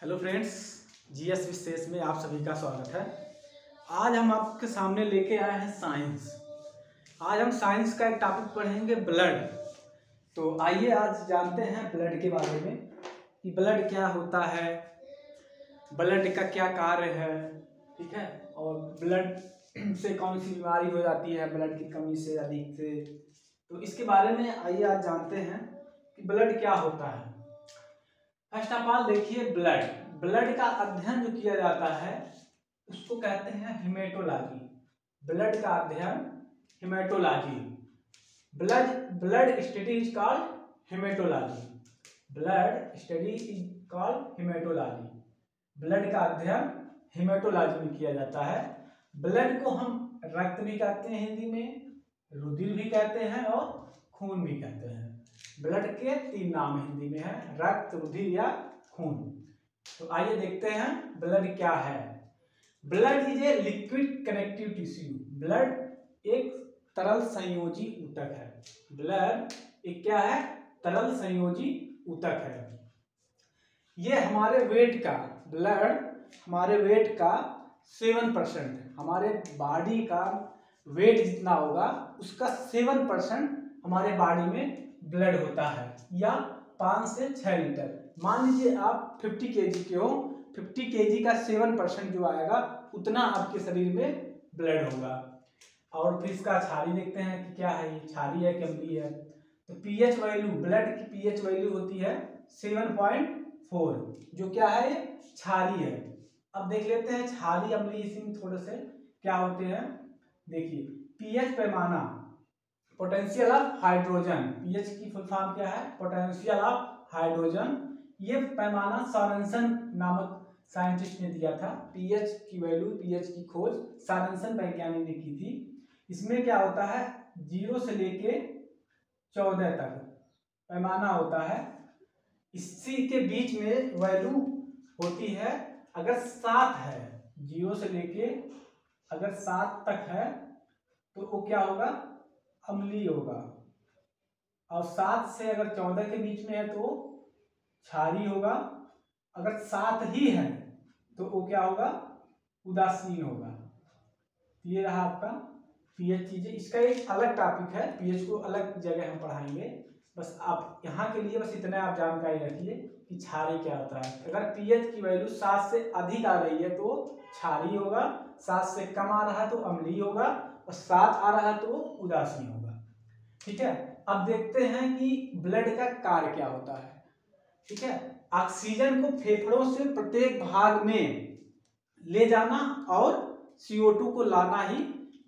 Hello friends, GS विशेष में आप सभी का स्वागत है। आज हम आपके सामने लेके आए हैं साइंस। आज हम साइंस का एक टॉपिक पढ़ेंगे, ब्लड। तो आइए आज जानते हैं ब्लड के बारे में कि ब्लड क्या होता है, ब्लड का क्या कार्य है, ठीक है, और ब्लड से कौन सी बीमारी हो जाती है ब्लड की कमी से, अधिक से। तो इसके बारे में आइए आज जानते हैं कि ब्लड क्या होता है। फर्स्ट ऑफ ऑल देखिए, ब्लड का अध्ययन जो किया जाता है उसको कहते हैं हेमेटोलॉजी। ब्लड का अध्ययन haematology. Blood study is called haematology. Blood study is called haematology. Blood का अध्ययन हेमेटोलॉजी में किया जाता है। ब्लड को हम रक्त भी कहते हैं, हिंदी में रुधिर भी कहते हैं और खून भी कहते हैं। ब्लड के 3 नाम हिंदी में है, रक्त, रुधिर या खून। तो आइए देखते हैं ब्लड क्या है। Blood is a liquid connective tissue. Blood एक तरल संयोजी ऊतक है। ब्लड एक क्या है? तरल संयोजी ऊतक है। ये हमारे वेट का, ब्लड हमारे वेट का 7%, हमारे बॉडी का वेट जितना होगा उसका 7% हमारे बॉडी में ब्लड होता है, या 5 से 6 लीटर। मान लीजिए आप 50 kg के हो, 50 kg का 7% जो आएगा उतना आपके शरीर में ब्लड होगा। और फिर इसका क्षारीय देखते हैं कि क्या है, ये क्षारीय है कि अम्लीय है। तो पीएच वैल्यू, ब्लड की पीएच वैल्यू होती है 7.4, जो क्या है, ये क्षारीय है। अब देख लेते हैं क्षारीय अम्लीय, इसमें थोड़े से क्या होते हैं। देखिए, पीएच पैमाना, पोटेंशियल ऑफ हाइड्रोजन। पीएच की फुल फॉर्म क्या है? Potential of hydrogen. ये पैमाना सॉरेंसन नामक साइंटिस्ट ने दिया था। पीएच की वैल्यू, पीएच की खोज सॉरेंसन वैज्ञानिक ने की थी। इसमें क्या होता है, 0 से लेके 14 तक पैमाना होता है। इसी के बीच में वैल्यू होती है, अगर 7 है, 0 से लेके अगर 7 तक है तो वो क्या होगा, अम्लीय होगा। और 7 से अगर 14 के बीच में है तो क्षारीय होगा। अगर 7 ही है तो वो क्या होगा, उदासीन होगा। ये रहा आपका पीएच चीजें। इसका एक अलग टॉपिक है, पीएच को अलग जगह हम पढ़ाएंगे। बस आप यहाँ के लिए बस इतना आप जानकारी रखिए कि क्षारीय क्या होता है। अगर पीएच की वैल्यू 7 से अधिक आ रही है तो क्षारीय होगा, 7 से कम आ रहा है तो अम्लीय होगा, और 7 आ रहा है तो उदासीन होगा। ठीक है, अब देखते हैं कि ब्लड का कार्य क्या होता है। ठीक है, ऑक्सीजन को फेफड़ों से प्रत्येक भाग में ले जाना और CO2 को लाना ही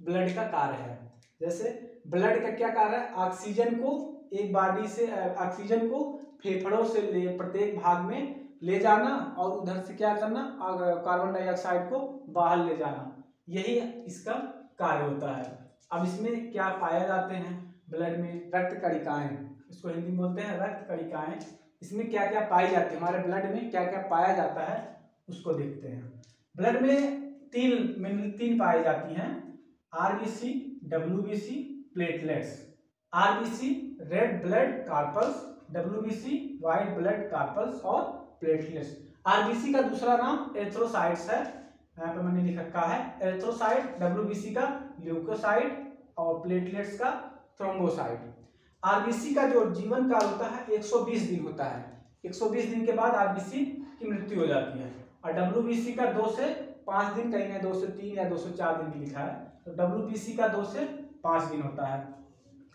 ब्लड का कार्य है। जैसे ब्लड का क्या कार्य है, ऑक्सीजन को एक बॉडी से, ऑक्सीजन को फेफड़ों से ले प्रत्येक भाग में ले जाना और उधर से क्या करना, कार्बन डाइऑक्साइड को बाहर ले जाना, यही इसका कार्य होता है। अब इसमें क्या पाए जाते हैं ब्लड में? रक्त कणिकाएं, इसको हिंदी में बोलते हैं रक्त कणिकाएं। इसमें क्या क्या पाई जाती है, हमारे ब्लड में क्या क्या पाया जाता है उसको देखते हैं। ब्लड में 3 पाई जाती हैं, RBC, WBC, platelets. RBC red blood carpals, WBC white blood carpals और प्लेटलेट्स। आरबीसी का दूसरा नाम एरिथ्रोसाइट्स है, यहाँ पे मैंने लिख रखा है एरिथ्रोसाइट। डब्ल्यूबीसी का ल्यूकोसाइट और प्लेटलेट्स का थ्रोम्बोसाइट। आरबीसी का जो जीवन काल होता है 120 दिन होता है। 120 दिन के बाद आरबीसी की मृत्यु हो जाती है। और डब्ल्यूबीसी का 2 से 5 दिन, कहीं है 2 से 3 या 2 से 4 दिन की लिखा है, तो डब्ल्यूबीसी का 2 से 5 दिन होता है।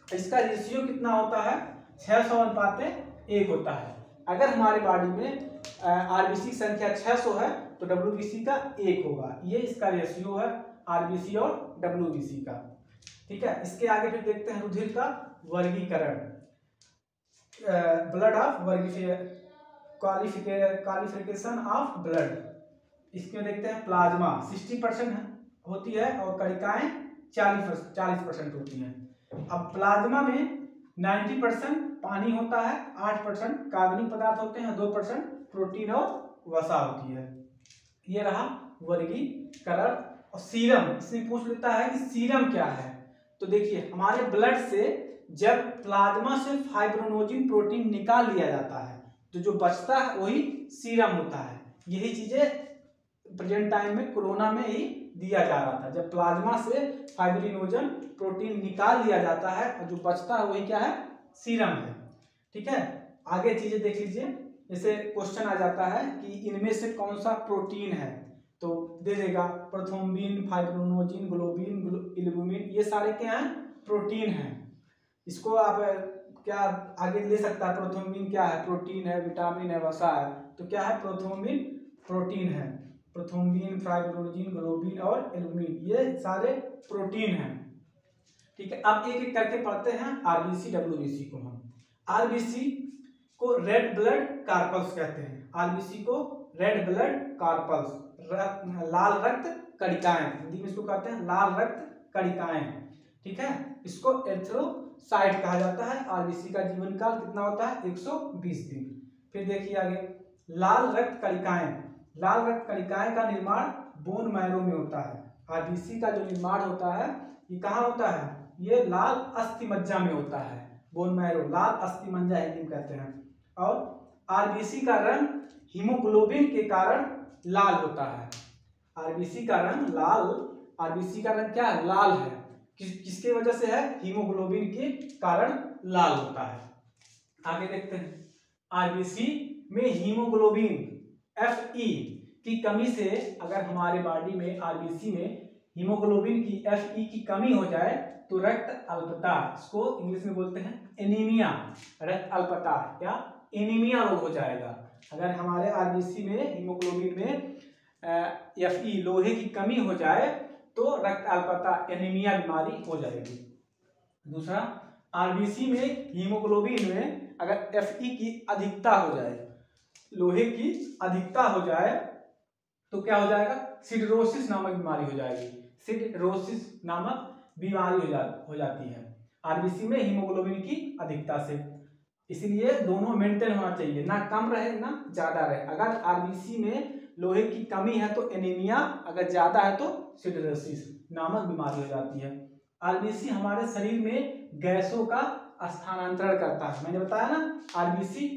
इसका रेशियो कितना होता है? 600:1 होता है। अगर हमारे बॉडी में आरबीसी की संख्या 600 है तो डब्ल्यूबीसी का 1 होगा। ये इसका रेशियो है आरबीसी और डब्ल्यूबीसी का। ठीक है, इसके आगे फिर देखते हैं रुधिर का वर्गीकरण। Blood of qualification of blood. इसमें देखते हैं प्लाज्मा 60% होती है और कणिकाएं 40% होती हैं। अब प्लाज्मा में 90% पानी होता है, 8% कार्बनिक पदार्थ होते हैं, 2% प्रोटीन और वसा होती है। ये रहा वर्गीकरण। और सीरम, इसमें पूछ लेता है कि सीरम क्या है। तो देखिए, हमारे ब्लड से जब प्लाज्मा से फाइब्रोनोजिन प्रोटीन निकाल लिया जाता है तो जो बचता है वही सीरम होता है। यही चीजें प्रेजेंट टाइम में कोरोना में ही दिया जा रहा था, जब प्लाज्मा से फाइब्रिनोजन प्रोटीन निकाल लिया जाता है और जो बचता है वही क्या है, सीरम है। ठीक है, आगे चीजें देख लीजिए। जैसे क्वेश्चन आ जाता है कि इनमें से कौन सा प्रोटीन है, तो दे देगा प्रोथ्रोम्बिन, फाइब्रिनोजिन, ग्लोबिन, एल्बुमिन, ये सारे क्या हैं, प्रोटीन हैं। इसको आप क्या आगे ले सकता है, प्रोथ्रोम्बिन क्या है, प्रोटीन है, विटामिन है, वसा है, तो क्या है, प्रोथ्रोम्बिन प्रोटीन है। प्रोथ्रोम्बिन, फाइब्रिनोजिन, ग्लोबिन और एल्बुमिन ये सारे प्रोटीन हैं। ठीक है, अब एक एक करके पढ़ते हैं आरबीसी डब्ल्यूबीसी को। हम आरबीसी को रेड ब्लड कार्पल्स कहते हैं, आरबीसी को रेड ब्लड कार्पल्स, लाल रक्त कणिकाएं, हिंदी में इसको कहते हैं लाल रक्त कणिकाएं। ठीक है, इसको एरिथ्रोसाइट कहा जाता है। आरबीसी का जीवन काल कितना होता है, 120 दिन। फिर देखिए आगे, लाल रक्त कणिकाएं, लाल रक्त कणिकाएं का निर्माण बोन मैरो में होता है। आरबीसी का जो निर्माण होता है ये कहाँ होता है, ये लाल अस्थि मज्जा में होता है, बोन मैरो, लाल अस्थि मज्जा हिंदी में कहते हैं। और आरबीसी का रंग हीमोग्लोबिन के कारण लाल होता है। आरबीसी का रंग लाल, आरबीसी का रंग क्या है, लाल है। किसके वजह से है, हीमोग्लोबिन के कारण लाल होता है। आगे देखते हैं, आरबीसी में हीमोग्लोबिन Fe की कमी से, अगर हमारे बॉडी में आरबीसी में हीमोग्लोबिन की Fe की कमी हो जाए तो रक्त अल्पता, इसको इंग्लिश में बोलते हैं एनीमिया, रक्त अल्पता या एनीमिया रोग हो जाएगा। अगर हमारे आरबीसी में हीमोग्लोबिन में Fe लोहे की कमी हो जाए तो रक्त अल्पता एनीमिया बीमारी हो जाएगी। दूसरा, आरबीसी में हीमोग्लोबिन में अगर Fe की अधिकता हो जाए, लोहे की अधिकता हो जाए तो क्या हो जाएगा, सिडरोसिस नामक बीमारी हो जाएगी, सिडरोसिस नामक बीमारी हो जाती है आरबीसी में हीमोग्लोबिन की अधिकता से। इसलिए दोनों मेंटेन होना चाहिए, ना कम रहे ना ज्यादा रहे। अगर आरबीसी में लोहे की कमी है तो एनीमिया, अगर ज्यादा है तो सिडरोसिस नामक बीमारी हो जाती है। आरबीसी हमारे शरीर में गैसों का स्थानांतरण करता है। मैंने बताया ना, आरबीसी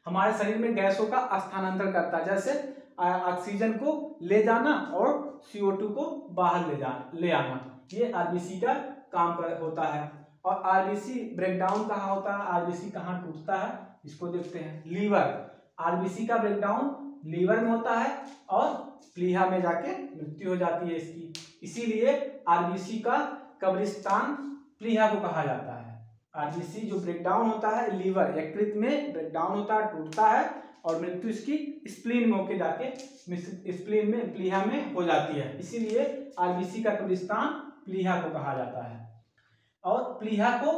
हमारे शरीर में गैसों का स्थानांतरण करता है, जैसे ऑक्सीजन को ले जाना और CO2 को बाहर ले आना, ये आरबीसी का काम होता है। और आरबीसी ब्रेकडाउन कहाँ होता है, आरबीसी कहाँ टूटता है, इसको देखते हैं। लीवर, आरबीसी का ब्रेकडाउन लीवर में होता है और प्लीहा में जाके मृत्यु हो जाती है इसकी। इसीलिए आरबीसी का कब्रिस्तान प्लीहा को कहा जाता है। आरबीसी जो ब्रेकडाउन होता है लीवर, यकृत में ब्रेकडाउन होता है, टूटता है और मृत्यु इसकी स्प्लीन में होके जाके स्प्लीन में प्लीहा में हो जाती है। इसीलिए आरबीसी का कब्रिस्तान प्लीहा को कहा जाता है। और प्लीहा को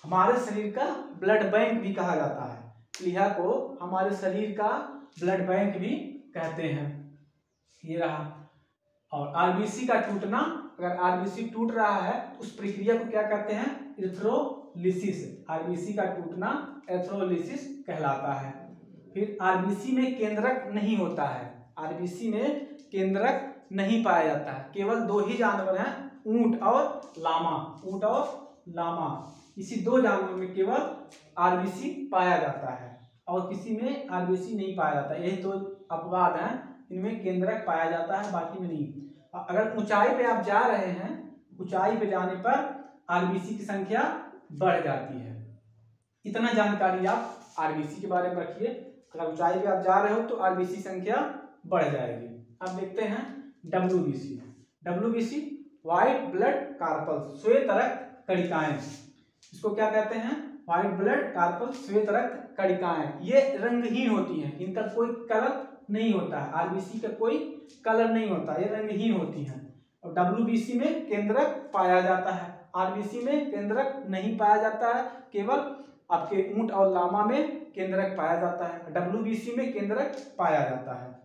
हमारे शरीर का ब्लड बैंक भी कहा जाता है, प्लीहा को हमारे शरीर का ब्लड बैंक भी कहते हैं। ये रहा। और आरबीसी का टूटना, अगर आरबीसी टूट रहा है उस प्रक्रिया को क्या कहते हैं, एरिथ्रोलिसिस। आरबीसी का टूटना एरिथ्रोलिसिस कहलाता है। फिर आरबीसी में केंद्रक नहीं होता है, आरबीसी में केंद्रक नहीं पाया जाता है। केवल दो ही जानवर हैं, ऊंट और लामा, ऊंट और लामा, इसी दो जानवरों में केवल आरबीसी पाया जाता है और किसी में आरबीसी नहीं पाया जाता। यही तो अपवाद हैं, इनमें केंद्रक पाया जाता है, बाकी में नहीं। अगर ऊंचाई पे आप जा रहे हैं, ऊंचाई पे जाने पर आरबीसी की संख्या बढ़ जाती है। इतना जानकारी आप आरबीसी के बारे में रखिए। अगर ऊंचाई पे आप जा रहे हो तो आरबीसी संख्या बढ़ जाएगी। अब देखते हैं WBC. WBC white blood carpals, श्वेत रक्त कणिकाएं, इसको क्या कहते हैं, व्हाइट ब्लड कार्पल्स, श्वेत रक्त कणिकाएं। ये रंगहीन होती हैं, इनका कोई कलर नहीं होता है, आरबीसी का कोई कलर नहीं होता, ये रंगहीन होती हैं। और डब्ल्यूबीसी में केंद्रक पाया जाता है, आरबीसी में केंद्रक नहीं पाया जाता है, केवल आपके ऊंट और लामा में केंद्रक पाया जाता है, डब्ल्यूबीसी में केंद्रक पाया जाता है।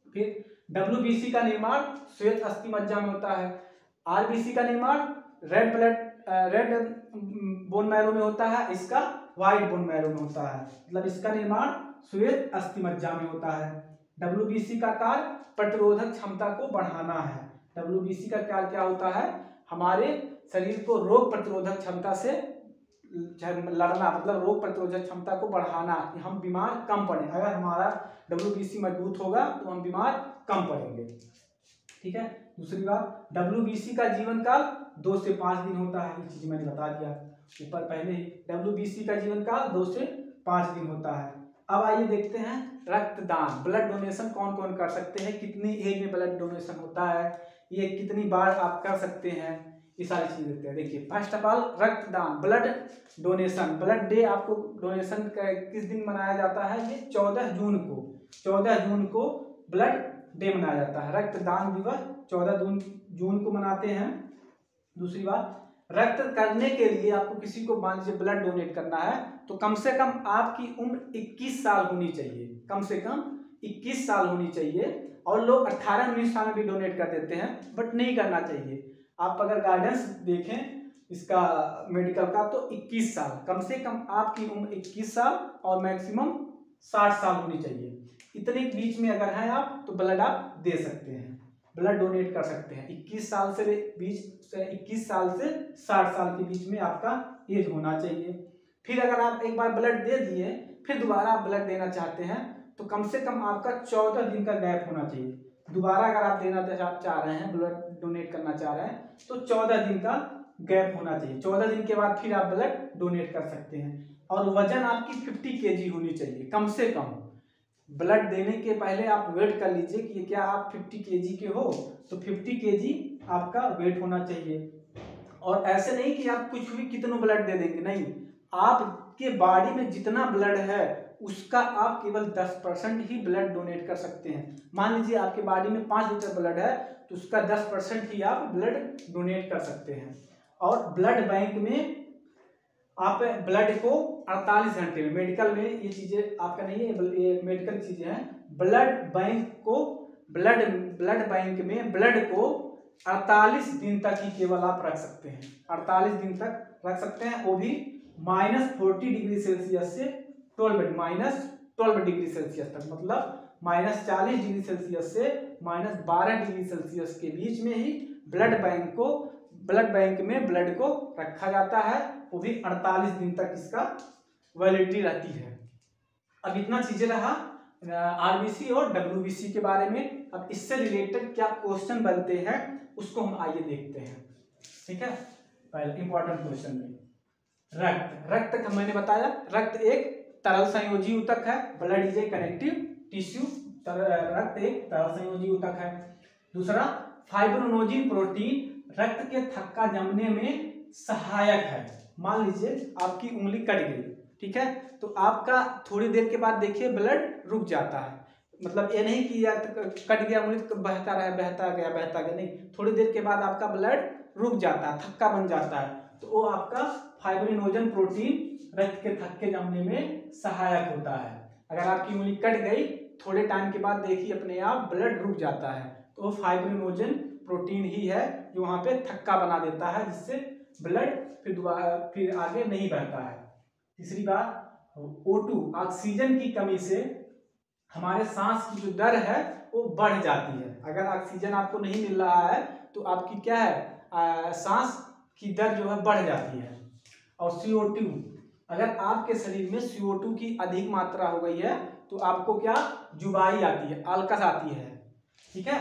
फिर डब्ल्यूबीसी का निर्माण श्वेत अस्थि मज्जा में होता है, आरबीसी का निर्माण रेड बोन मैरो में होता है, इसका व्हाइट बोन मैरो में होता है, मतलब इसका निर्माण श्वेत अस्थि मज्जा में होता है। डब्ल्यूबीसी का कार्य प्रतिरोधक क्षमता को बढ़ाना है। डब्ल्यूबीसी का कार्य क्या होता है, हमारे शरीर को रोग प्रतिरोधक क्षमता से लड़ना मतलब रोग प्रतिरोधक क्षमता को बढ़ाना, कि हम बीमार कम पड़ें। अगर हमारा WBC मजबूत होगा तो हम बीमार कम पड़ेंगे। ठीक है। दूसरी बात, WBC का जीवन काल 2 से 5 दिन होता है। ये चीज मैंने बता दिया ऊपर पहले ही। WBC का जीवन काल 2 से 5 दिन होता है। अब आइए देखते हैं रक्तदान, ब्लड डोनेशन कौन कौन कर सकते हैं, कितनी एज में ब्लड डोनेशन होता है, ये कितनी बार आप कर सकते हैं, ये सारी चीजें देखते हैं। देखिए फर्स्ट ऑफ ऑल रक्तदान, ब्लड डोनेशन, ब्लड डे आपको डोनेशन किस दिन मनाया जाता है, ये 14 जून को, 14 जून को ब्लड डे मनाया जाता है। रक्तदान दिवस 14 जून को मनाते हैं। दूसरी बात, रक्त करने के लिए आपको किसी को मान लीजिए ब्लड डोनेट करना है तो कम से कम आपकी उम्र 21 साल होनी चाहिए, कम से कम 21 साल होनी चाहिए। और लोग 18-19 साल में भी डोनेट कर देते हैं, बट नहीं करना चाहिए। आप अगर गाइडेंस देखें इसका मेडिकल का तो 21 साल, कम से कम आपकी उम्र 21 साल और मैक्सिमम 60 साल होनी चाहिए। इतने बीच में अगर हैं आप तो ब्लड आप दे सकते हैं, ब्लड डोनेट कर सकते हैं। 21 साल से 21 साल से 60 साल के बीच में आपका एज होना चाहिए। फिर अगर आप एक बार ब्लड दे दिए, फिर दोबारा आप ब्लड देना चाहते हैं तो कम से कम आपका 14 दिन का गैप होना चाहिए। दोबारा अगर आप देना चाह रहे हैं, ब्लड डोनेट करना चाह रहे हैं तो 14 दिन का गैप होना चाहिए। 14 दिन के बाद फिर आप ब्लड डोनेट कर सकते हैं। और वजन आपकी 50 kg होनी चाहिए कम से कम। ब्लड देने के पहले आप वेट कर लीजिए कि क्या आप 50 kg के हो, तो 50 kg आपका वेट होना चाहिए। और ऐसे नहीं कि आप कुछ भी कितना ब्लड दे देंगे, नहीं, आपके बॉडी में जितना ब्लड है उसका आप केवल 10% ही ब्लड डोनेट कर सकते हैं। मान लीजिए आपके बॉडी में 5 लीटर ब्लड है तो उसका 10% ही आप ब्लड डोनेट कर सकते हैं। और ब्लड बैंक में आप ब्लड को 48 घंटे में, मेडिकल में ये चीजें आपका नहीं है, ये मेडिकल चीजें हैं। ब्लड बैंक को ब्लड बैंक में ब्लड को 48 दिन तक ही केवल आप रख सकते हैं, 48 दिन तक रख सकते हैं, वो भी -40 डिग्री सेल्सियस से -12 डिग्री सेल्सियस तक, मतलब -40 डिग्री सेल्सियस से -12 डिग्री सेल्सियस के बीच में ही ब्लड बैंक में ब्लड को रखा जाता है, वो भी 48 दिन तक इसका वैलिडिटी रहती है। अब इतना चीजें रहा RBC और WBC के बारे में। अब इससे रिलेटेड क्या क्वेश्चन बनते हैं उसको हम आइए देखते हैं। ठीक है, पहले इंपॉर्टेंट क्वेश्चन में रक्त का मैंने बताया, रक्त एक तरल संयोजी ऊतक है, blood is a connective tissue, रक्त एक तरल संयोजी ऊतक है। दूसरा, फाइब्रोनोजिन प्रोटीन रक्त के थक्का जमने में सहायक है। मान लीजिए आपकी उंगली कट गई, ठीक है, तो आपका थोड़ी देर के बाद देखिए ब्लड रुक जाता है। मतलब ये नहीं कि यार कट गया उंगली तो बहता गया, नहीं, थोड़ी देर के बाद आपका ब्लड रुक जाता है, थक्का बन जाता है, तो वो आपका फाइब्रिनोजन प्रोटीन रक्त के थक्के जमने में सहायक होता है। अगर आपकी उंगली कट गई, थोड़े टाइम के बाद देखिए अपने आप ब्लड रुक जाता है, तो वो फाइब्रिनोजन प्रोटीन ही है जो वहां पे थक्का बना देता है, जिससे ब्लड फिर आगे नहीं बहता है। तीसरी बात, O2 ऑक्सीजन की कमी से हमारे सांस की जो दर है वो बढ़ जाती है। अगर ऑक्सीजन आपको नहीं मिल रहा है तो आपकी क्या है, सांस की दर जो है बढ़ जाती है। और CO2, अगर आपके शरीर में CO2 की अधिक मात्रा हो गई है तो आपको क्या, जुबाई आती है, आलकस आती है। ठीक है,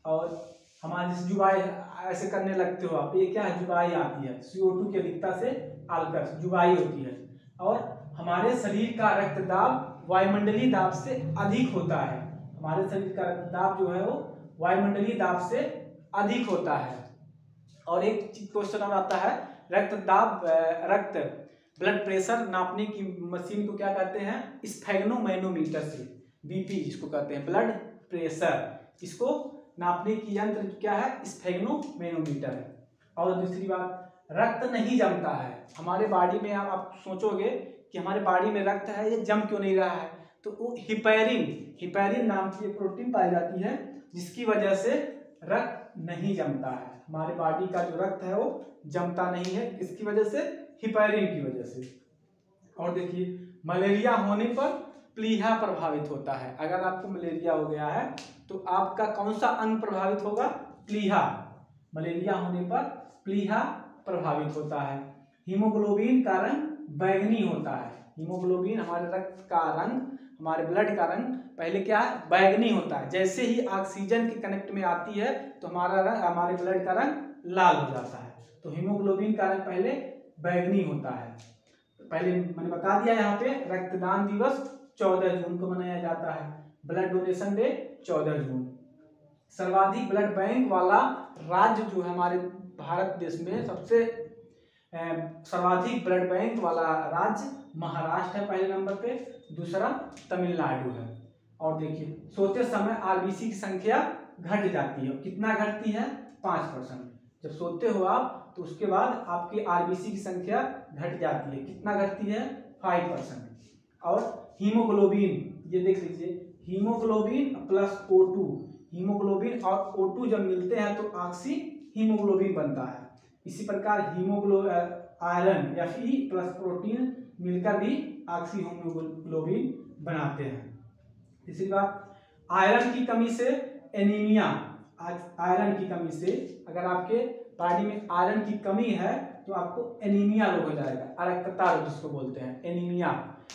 और हमारे जैसे जुबाई ऐसे करने लगते हो आप, ये क्या है, जुबाई आती है, CO2 की अधिकता से आलकस, जुबाई होती है। और हमारे शरीर का रक्तदाब वायुमंडलीय दाब से अधिक होता है। हमारे शरीर का रक्तदाब जो है वो वायुमंडलीय दाब से अधिक होता है। और एक क्वेश्चन और आता है, रक्त ब्लड प्रेशर नापने की मशीन को क्या कहते हैं, स्फेग्नोमैनोमीटर से, BP जिसको कहते हैं, ब्लड प्रेशर, इसको नापने की यंत्र क्या है, स्फेग्नोमैनोमीटर है। और दूसरी बात, रक्त नहीं जमता है हमारे बॉडी में। आप सोचोगे कि हमारे बॉडी में रक्त है, ये जम क्यों नहीं रहा है, तो वो हिपैरिन नाम की एक प्रोटीन पाई जाती है जिसकी वजह से रक्त नहीं जमता है। हमारे बॉडी का जो रक्त है वो जमता नहीं है, इसकी वजह से, हिपैरिन की वजह से। और देखिए, मलेरिया होने पर प्लीहा प्रभावित होता है। अगर आपको मलेरिया हो गया है तो आपका कौन सा अंग प्रभावित होगा, प्लीहा। मलेरिया होने पर प्लीहा प्रभावित होता है। हीमोग्लोबिन का रंग बैंगनी होता है। हीमोग्लोबिन हमारे रक्त का रंग, हमारे ब्लड का रंग पहले क्या है, बैगनी होता है। जैसे ही ऑक्सीजन के कनेक्ट में आती है तो हमारे ब्लड का रंग लाल हो जाता है। तो हीमोग्लोबिन का रंग पहले बैगनी होता है। पहले मैंने बता दिया यहाँ पे रक्तदान दिवस 14 जून को मनाया जाता है। ब्लड डोनेशन डे 14 जून। सर्वाधिक ब्लड बैंक वाला राज्य जो है हमारे भारत देश में, सबसे सर्वाधिक ब्लड बैंक वाला राज्य महाराष्ट्र है पहले नंबर पे, दूसरा तमिलनाडु है। और देखिए सोते समय आरबीसी की संख्या घट जाती है। कितना घटती है, 5%। जब सोते हो आप तो उसके बाद आपकी आरबीसी की संख्या घट जाती है। कितना घटती है, 5%। और हीमोग्लोबिन, ये देख लीजिए, हीमोग्लोबिन प्लस O2, हीमोग्लोबिन और O2 जब मिलते हैं तो ऑक्सी हीमोग्लोबिन बनता है। इसी प्रकार आयरन Fe प्लस प्रोटीन मिलकर भी ऑक्सी हीमोग्लोबिन बनाते हैं। तीसरी बात, आयरन की कमी से एनीमिया। आयरन की कमी से, अगर आपके बॉडी में आयरन की कमी है तो आपको एनीमिया रोग हो जाएगा, अरक्तता रोग जिसको बोलते हैं, एनीमिया।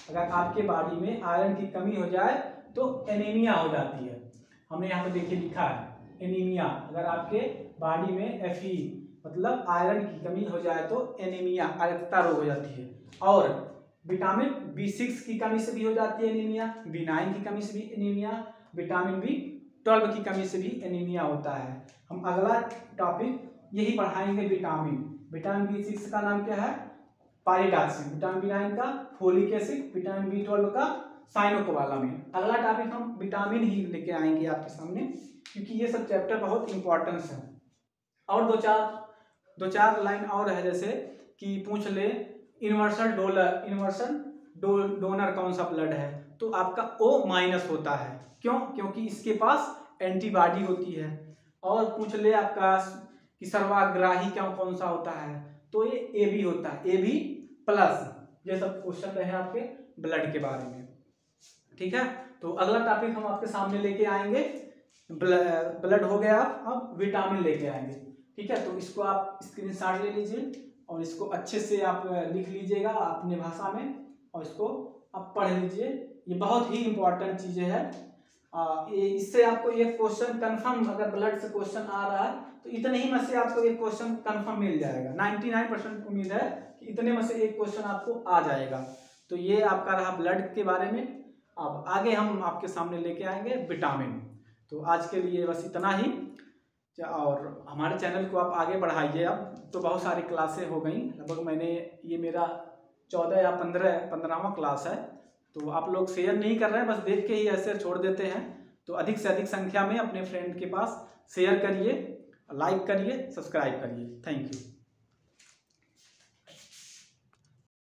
अगर आपके बॉडी में आयरन की कमी हो जाए तो एनीमिया हो जाती है। हमने यहाँ पे देखिए लिखा है एनीमिया। अगर आपके बॉडी में Fe मतलब आयरन की कमी हो जाए तो एनीमिया, अरक्तता रोग हो जाती है। और विटामिन B6 की कमी से भी हो जाती है एनीमिया, B9 की कमी से भी एनीमिया, विटामिन B12 की कमी से भी एनीमिया होता है। हम अगला टॉपिक यही पढ़ाएंगे, विटामिन B6 का नाम क्या है, पायरिडॉक्सिन, विटामिन B9 का फोलिक एसिड, विटामिन B12 का साइनोकोबालामिन। अगला टॉपिक हम विटामिन ही लेके आएंगे आपके सामने, क्योंकि ये सब चैप्टर बहुत इंपॉर्टेंस है। और दो चार लाइन और है, जैसे कि पूछ ले यूनिवर्सल डोनर कौन सा ब्लड है, तो आपका O- होता है। क्यों, क्योंकि इसके पास एंटीबॉडी होती है। और पूछ ले आपका कि सर्वाग्राही कौन सा होता है, तो ये AB होता है, AB+। ये सब क्वेश्चन रहे आपके ब्लड के बारे में, ठीक है। तो अगला टॉपिक हम आपके सामने लेके आएंगे, ब्लड हो गया, अब विटामिन लेके आएंगे, ठीक है। तो इसको आप स्क्रीनशॉट ले लीजिए और इसको अच्छे से आप लिख लीजिएगा अपने भाषा में, और इसको आप पढ़ लीजिए। ये बहुत ही इंपॉर्टेंट चीजें है। इससे आपको एक क्वेश्चन कंफर्म, अगर ब्लड से क्वेश्चन आ रहा है तो इतने ही में से आपको एक क्वेश्चन कंफर्म मिल जाएगा। 99% उम्मीद है कि इतने में से एक क्वेश्चन आपको आ जाएगा। तो ये आपका रहा ब्लड के बारे में। अब आगे हम आपके सामने लेके आएंगे विटामिन। तो आज के लिए बस इतना ही, और हमारे चैनल को आप आगे बढ़ाइए। अब तो बहुत सारी क्लासें हो गई, लगभग ये मेरा 14 या 15वां क्लास है। तो आप लोग शेयर नहीं कर रहे हैं, बस देख के ही ऐसे छोड़ देते हैं। तो अधिक से अधिक संख्या में अपने फ्रेंड के पास शेयर करिए, लाइक करिए, सब्सक्राइब करिए। Thank you.